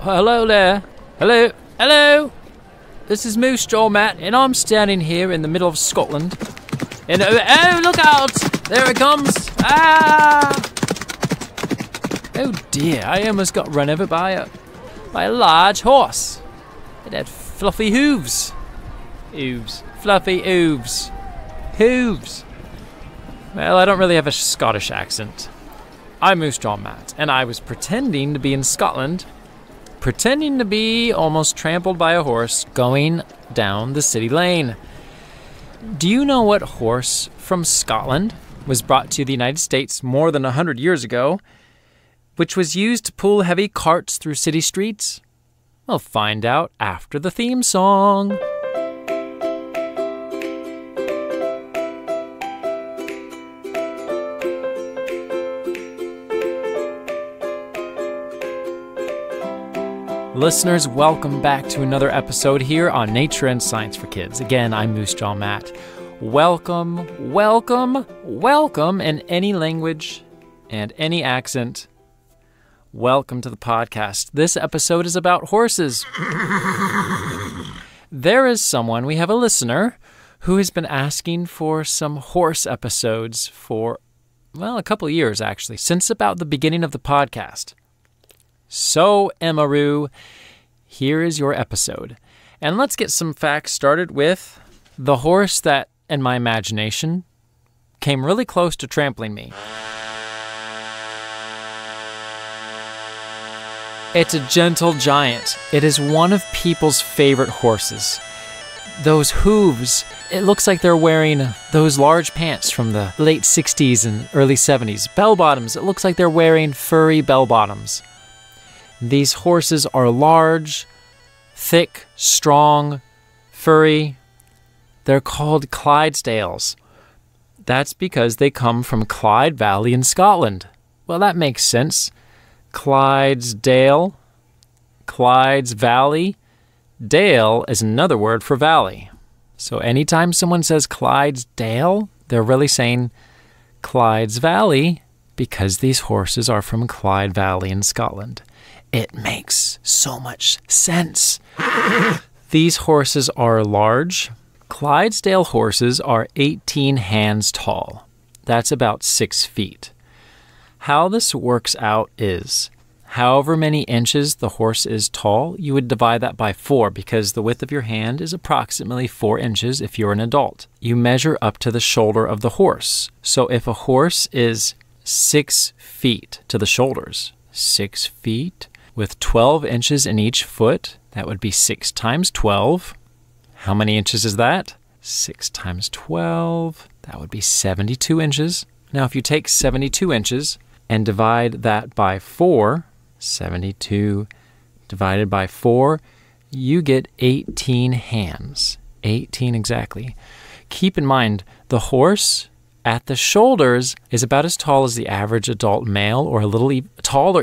Hello there. Hello. This is Moose Jaw Matt, and I'm standing here in the middle of Scotland. And oh, look out! There it comes! Ah! Oh dear, I almost got run over by a large horse. It had fluffy hooves. Fluffy hooves. Well, I don't really have a Scottish accent. I'm Moose Jaw Matt, and I was pretending to be in Scotland, pretending to be almost trampled by a horse going down the city lane. Do you know what horse from Scotland was brought to the United States more than 100 years ago, which was used to pull heavy carts through city streets? We'll find out after the theme song. Listeners, welcome back to another episode here on Nature and Science for Kids. Again, I'm Moose Jaw Matt. Welcome in any language and any accent. Welcome to the podcast. This episode is about horses. There is someone, we have a listener, who has been asking for some horse episodes for, well, a couple of years actually, since about the beginning of the podcast. So, Emmaroo, here is your episode. And let's get some facts started with the horse that, in my imagination, came really close to trampling me. It's a gentle giant. It is one of people's favorite horses. Those hooves, it looks like they're wearing those large pants from the late 60s and early 70s. Bell bottoms, it looks like they're wearing furry bell bottoms. These horses are large, thick, strong, furry. They're called Clydesdales. That's because they come from Clyde Valley in Scotland. Well, that makes sense. Clydesdale, Clyde's Valley. Dale is another word for valley. So anytime someone says Clydesdale, they're really saying Clyde's Valley because these horses are from Clyde Valley in Scotland. It makes so much sense. These horses are large. Clydesdale horses are 18 hands tall. That's about 6 feet. How this works out is, however many inches the horse is tall, you would divide that by 4 because the width of your hand is approximately 4 inches if you're an adult. You measure up to the shoulder of the horse. So if a horse is 6 feet to the shoulders, 6 feet, with 12 inches in each foot, that would be 6 times 12. How many inches is that? 6 times 12, that would be 72 inches. Now, if you take 72 inches and divide that by 4, 72 divided by 4, you get 18 hands. 18 exactly. Keep in mind, the horse at the shoulders is about as tall as the average adult male, or a little taller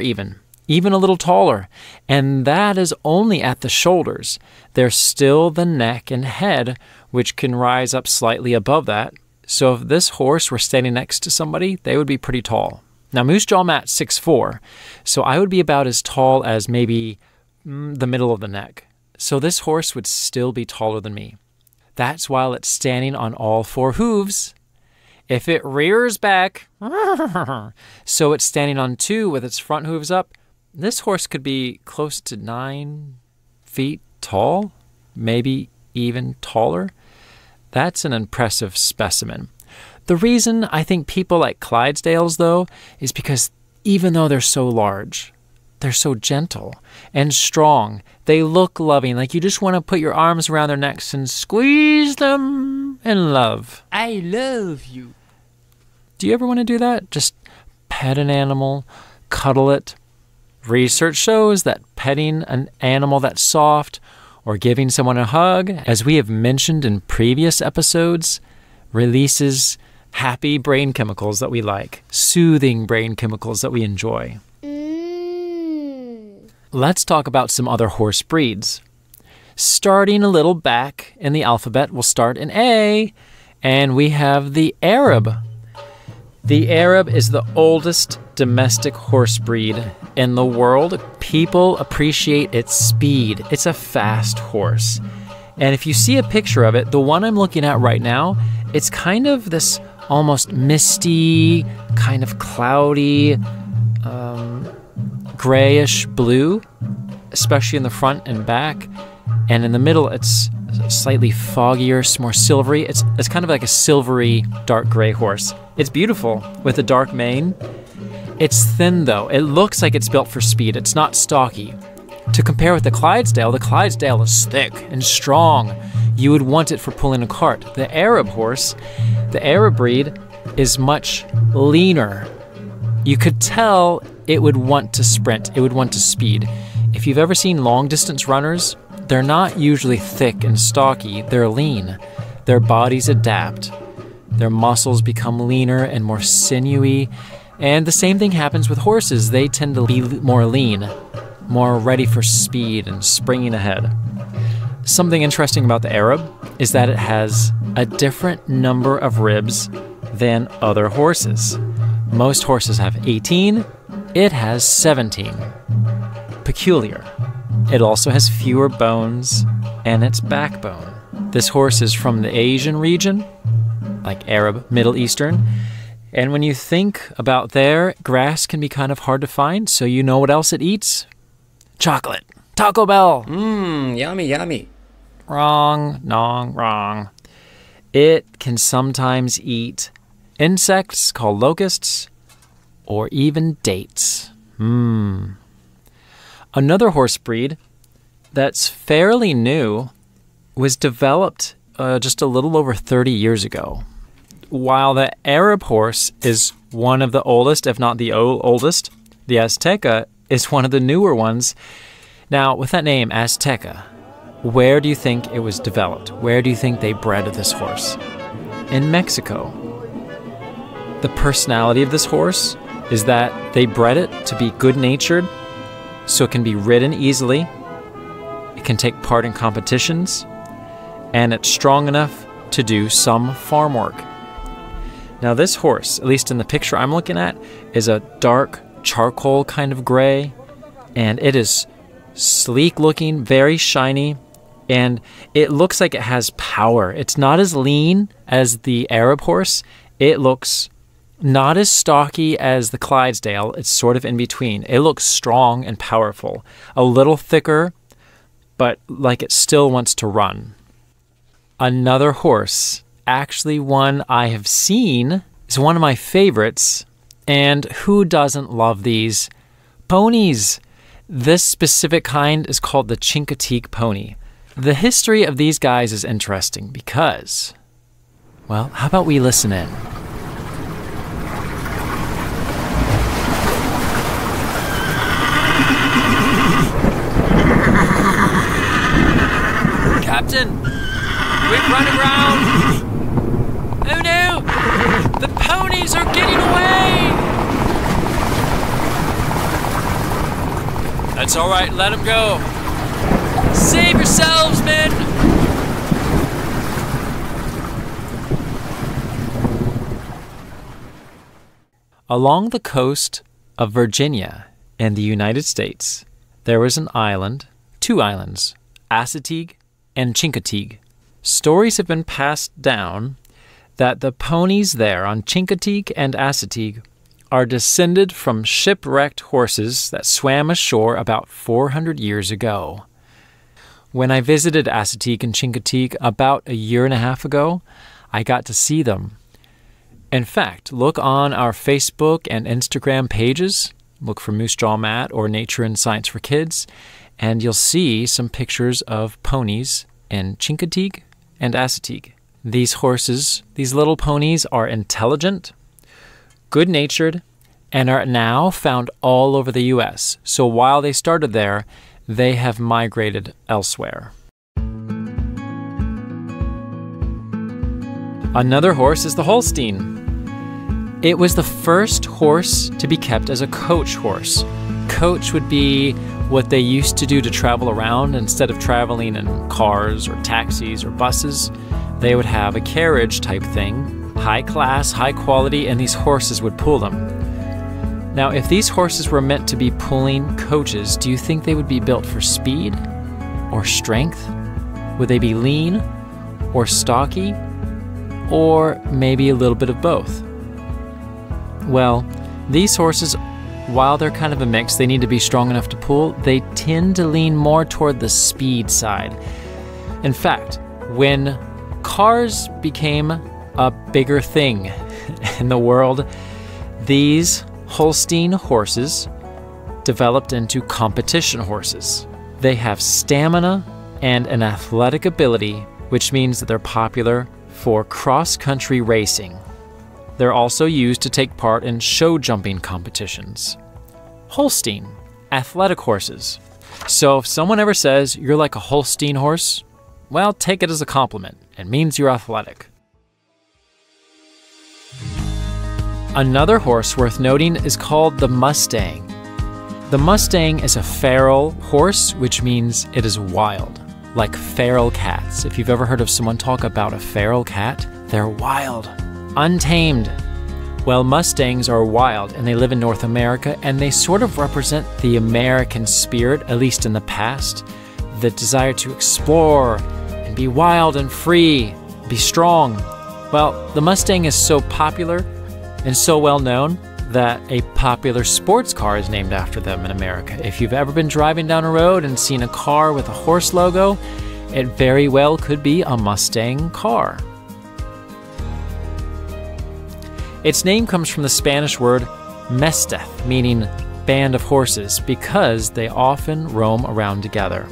even a little taller, and that is only at the shoulders. There's still the neck and head, which can rise up slightly above that. So if this horse were standing next to somebody, they would be pretty tall. Now, Moose Jaw Matt's 6'4", so I would be about as tall as maybe the middle of the neck. So this horse would still be taller than me. That's while it's standing on all 4 hooves. If it rears back, so it's standing on 2 with its front hooves up, this horse could be close to 9 feet tall, maybe even taller. That's an impressive specimen. The reason I think people like Clydesdales, though, is because even though they're so large, they're so gentle and strong. They look loving, like you just want to put your arms around their necks and squeeze them in love. I love you. Do you ever want to do that? Just pet an animal, cuddle it. Research shows that petting an animal that's soft or giving someone a hug, as we have mentioned in previous episodes, releases happy brain chemicals that we like, soothing brain chemicals that we enjoy. Let's talk about some other horse breeds. Starting a little back in the alphabet, we'll start in A, and we have the Arab. The Arab is the oldest domestic horse breed in the world. People appreciate its speed. It's a fast horse. And if you see a picture of it, the one I'm looking at right now, it's kind of this almost misty, kind of cloudy, grayish blue, especially in the front and back. And in the middle, it's slightly foggier, more silvery. It's kind of like a silvery, dark gray horse. It's beautiful with a dark mane. It's thin, though. It looks like it's built for speed. It's not stocky. To compare with the Clydesdale is thick and strong. You would want it for pulling a cart. The Arab horse, the Arab breed, is much leaner. You could tell it would want to sprint. It would want to speed. If you've ever seen long-distance runners, they're not usually thick and stocky. They're lean. Their bodies adapt. Their muscles become leaner and more sinewy. And the same thing happens with horses. They tend to be more lean, more ready for speed and springing ahead. Something interesting about the Arab is that it has a different number of ribs than other horses. Most horses have 18. It has 17. Peculiar. It also has fewer bones and its backbone. This horse is from the Asian region, like Arab, Middle Eastern. And when you think about there, grass can be kind of hard to find, so you know what else it eats? Chocolate. Taco Bell. Yummy, yummy. Wrong. It can sometimes eat insects called locusts or even dates. Another horse breed that's fairly new was developed just a little over 30 years ago. While the Arab horse is one of the oldest, if not the oldest, the Azteca is one of the newer ones. Now, with that name, Azteca, where do you think it was developed? Where do you think they bred this horse? In Mexico. The personality of this horse is that they bred it to be good-natured, so it can be ridden easily, it can take part in competitions, and it's strong enough to do some farm work. Now this horse, at least in the picture I'm looking at, is a dark charcoal kind of gray, and it is sleek looking, very shiny, and it looks like it has power. It's not as lean as the Arab horse. It looks not as stocky as the Clydesdale. It's sort of in between. It looks strong and powerful. A little thicker, but like it still wants to run. Another horse, actually one I have seen, is one of my favorites. And who doesn't love these? Ponies. This specific kind is called the Chincoteague pony. The history of these guys is interesting because, well, how about we listen in? Captain, we've run aground. Oh no! The ponies are getting away! That's all right, let them go. Save yourselves, men! Along the coast of Virginia in the United States, there was an island, two islands, Assateague and Chincoteague. Stories have been passed down that the ponies there on Chincoteague and Assateague are descended from shipwrecked horses that swam ashore about 400 years ago. When I visited Assateague and Chincoteague about a year and a half ago, I got to see them. In fact, look on our Facebook and Instagram pages, look for Moose Jaw Matt or Nature and Science for Kids, and you'll see some pictures of ponies in Chincoteague and Assateague. These horses, these little ponies, are intelligent, good-natured, and are now found all over the U.S. So while they started there, they have migrated elsewhere. Another horse is the Holstein. It was the first horse to be kept as a coach horse. Coach would be what they used to do to travel around. Instead of traveling in cars or taxis or buses, they would have a carriage type thing High class, high quality, and these horses would pull them. Now, if these horses were meant to be pulling coaches, do you think they would be built for speed or strength? Would they be lean or stocky? Or maybe a little bit of both? Well, these horses, while they're kind of a mix, they need to be strong enough to pull, they tend to lean more toward the speed side. In fact, when cars became a bigger thing in the world, these Holstein horses developed into competition horses. They have stamina and an athletic ability, which means that they're popular for cross-country racing. They're also used to take part in show jumping competitions. Holstein, athletic horses. So if someone ever says you're like a Holstein horse, well, take it as a compliment. It means you're athletic. Another horse worth noting is called the Mustang. The Mustang is a feral horse, which means it is wild, like feral cats. If you've ever heard of someone talk about a feral cat, they're wild, untamed. Well, Mustangs are wild and they live in North America, and they sort of represent the American spirit, at least in the past, the desire to explore and be wild and free, be strong. Well, the Mustang is so popular and so well known that a popular sports car is named after them in America. If you've ever been driving down a road and seen a car with a horse logo, it very well could be a Mustang car. Its name comes from the Spanish word mestez, meaning band of horses, because they often roam around together.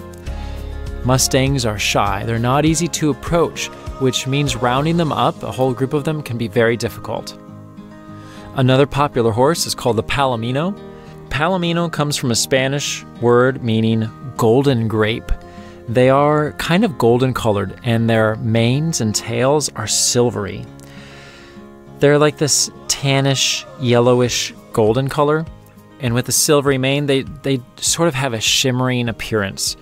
Mustangs are shy. They're not easy to approach, which means rounding them up, a whole group of them, can be very difficult. Another popular horse is called the Palomino. Palomino comes from a Spanish word meaning golden grape. They are kind of golden colored, and their manes and tails are silvery. They're like this tannish, yellowish golden color, and with the silvery mane, they sort of have a shimmering appearance.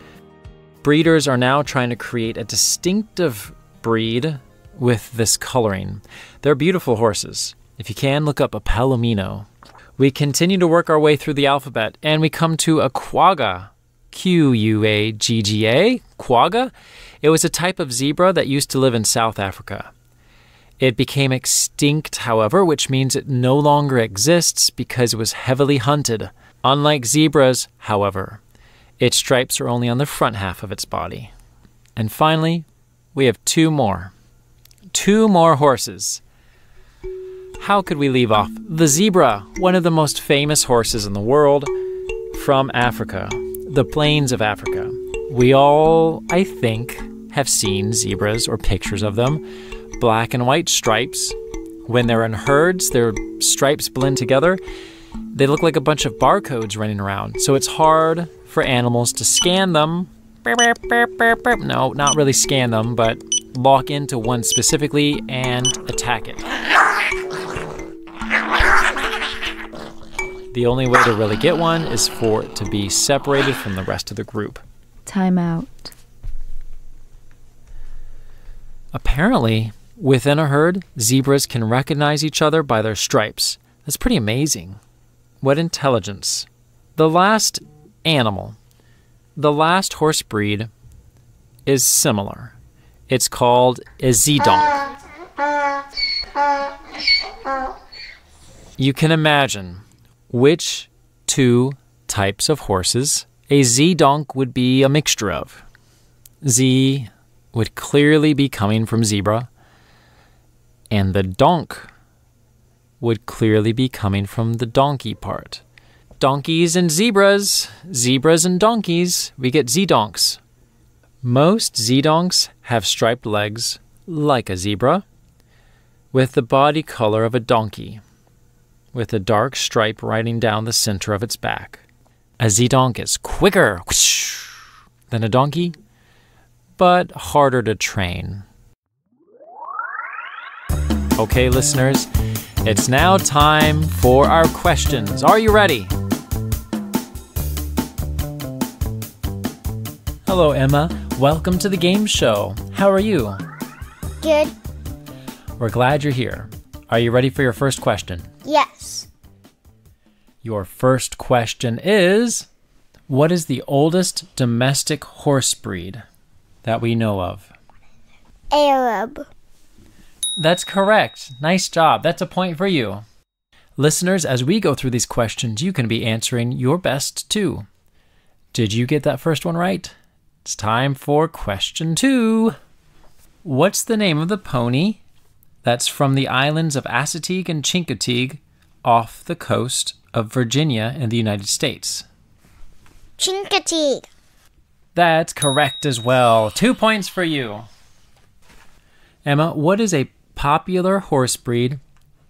Breeders are now trying to create a distinctive breed with this coloring. They're beautiful horses. If you can, look up a Palomino. We continue to work our way through the alphabet, and we come to a quagga. Q-U-A-G-G-A, quagga. It was a type of zebra that used to live in South Africa. It became extinct, however, which means it no longer exists because it was heavily hunted. Unlike zebras, however, its stripes are only on the front half of its body. And finally, we have two more. Two more horses. How could we leave off the zebra, one of the most famous horses in the world, from Africa, the plains of Africa. We all, I think, have seen zebras or pictures of them. Black and white stripes. When they're in herds, their stripes blend together. They look like a bunch of barcodes running around, so it's hard for animals to scan them. No, not really scan them, but lock into one specifically and attack it. The only way to really get one is for it to be separated from the rest of the group. Time out. Apparently, within a herd, zebras can recognize each other by their stripes. That's pretty amazing. What intelligence. The last animal, the last horse breed, is similar. It's called a zedonk. You can imagine which two types of horses a zedonk would be a mixture of. Z would clearly be coming from zebra, and the donk would clearly be coming from the donkey part. Donkeys and zebras, zebras and donkeys, we get zedonks. Most zedonks have striped legs like a zebra, with the body color of a donkey, with a dark stripe running down the center of its back. A zedonk is quicker than a donkey, but harder to train. Okay, listeners, it's now time for our questions. Are you ready? Hello, Emma. Welcome to the game show. How are you? Good. We're glad you're here. Are you ready for your first question? Yes. Your first question is, what is the oldest domestic horse breed that we know of? Arab. That's correct. Nice job. That's a point for you. Listeners, as we go through these questions, you can be answering your best too. Did you get that first one right? It's time for question 2. What's the name of the pony that's from the islands of Assateague and Chincoteague off the coast of Virginia in the United States? Chincoteague. That's correct as well. 2 points for you. Emma, what is a popular horse breed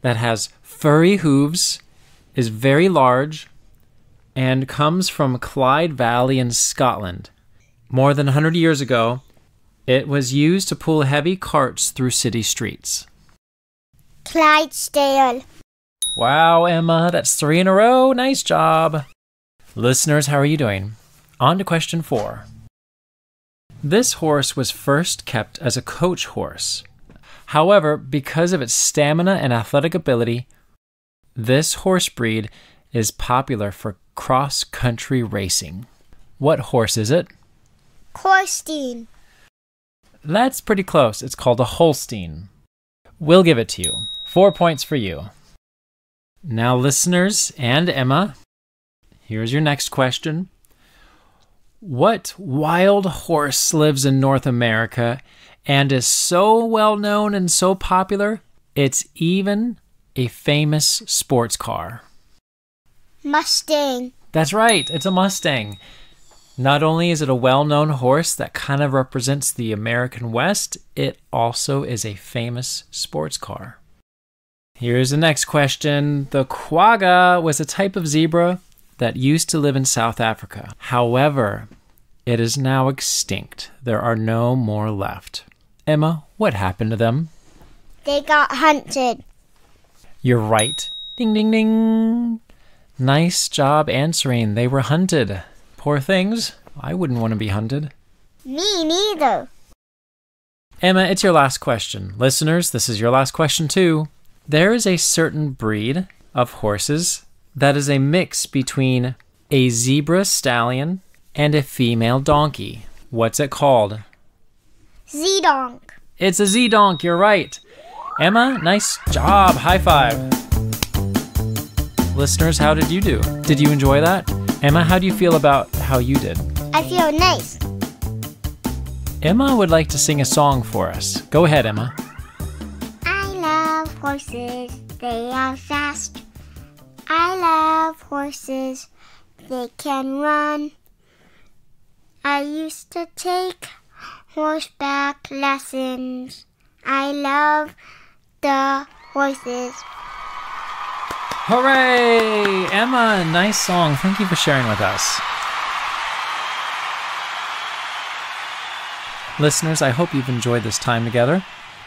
that has furry hooves, is very large, and comes from Clyde Valley in Scotland? More than 100 years ago, it was used to pull heavy carts through city streets. Clydesdale. Wow, Emma, that's 3 in a row. Nice job. Listeners, how are you doing? On to question 4. This horse was first kept as a coach horse. However, because of its stamina and athletic ability, this horse breed is popular for cross-country racing. What horse is it? Holstein. That's pretty close. It's called a Holstein. We'll give it to you. 4 points for you. Now, listeners and Emma, here's your next question. What wild horse lives in North America and is so well known and so popular, it's even a famous sports car? Mustang. That's right, it's a Mustang. Not only is it a well-known horse that kind of represents the American West, it also is a famous sports car. Here's the next question. The quagga was a type of zebra that used to live in South Africa. However, it is now extinct. There are no more left. Emma, what happened to them? They got hunted. You're right. Ding, ding, ding. Nice job answering. They were hunted. Poor things. I wouldn't want to be hunted. Me neither. Emma, it's your last question. Listeners, this is your last question too. There is a certain breed of horses that is a mix between a zebra stallion and a female donkey. What's it called? Z-Donk. It's a Z-Donk, you're right. Emma, nice job. High five. Listeners, how did you do? Did you enjoy that? Emma, how do you feel about how you did? I feel nice. Emma would like to sing a song for us. Go ahead, Emma. I love horses. They are fast. I love horses. They can run. I used to take horseback lessons. I love the horses. Hooray! Emma, nice song. Thank you for sharing with us. Listeners, I hope you've enjoyed this time together.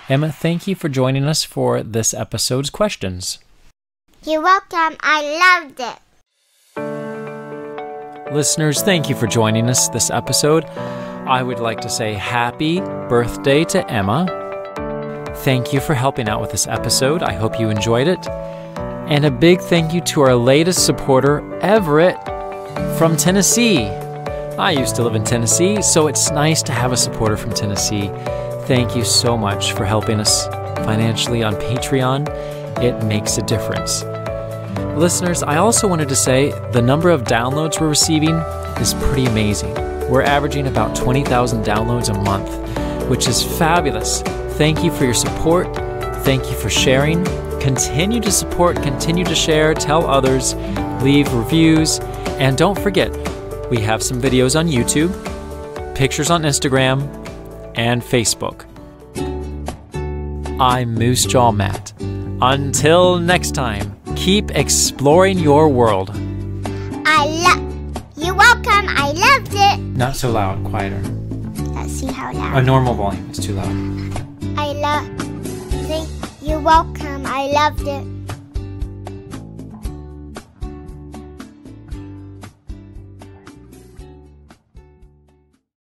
Emma, thank you for joining us for this episode's questions. You're welcome. I loved it. Listeners, thank you for joining us this episode. I would like to say happy birthday to Emma. Thank you for helping out with this episode. I hope you enjoyed it. And a big thank you to our latest supporter, Everett, from Tennessee. I used to live in Tennessee, so it's nice to have a supporter from Tennessee. Thank you so much for helping us financially on Patreon. It makes a difference. Listeners, I also wanted to say the number of downloads we're receiving is pretty amazing. We're averaging about 20,000 downloads a month, which is fabulous. Thank you for your support. Thank you for sharing. Continue to support, continue to share, tell others, leave reviews, and don't forget, we have some videos on YouTube, pictures on Instagram, and Facebook. I'm Moose Jaw Matt. Until next time, keep exploring your world. You're welcome. I loved it. Not so loud, quieter. Let's see how loud. A normal volume, it's too loud. You're welcome. I loved it.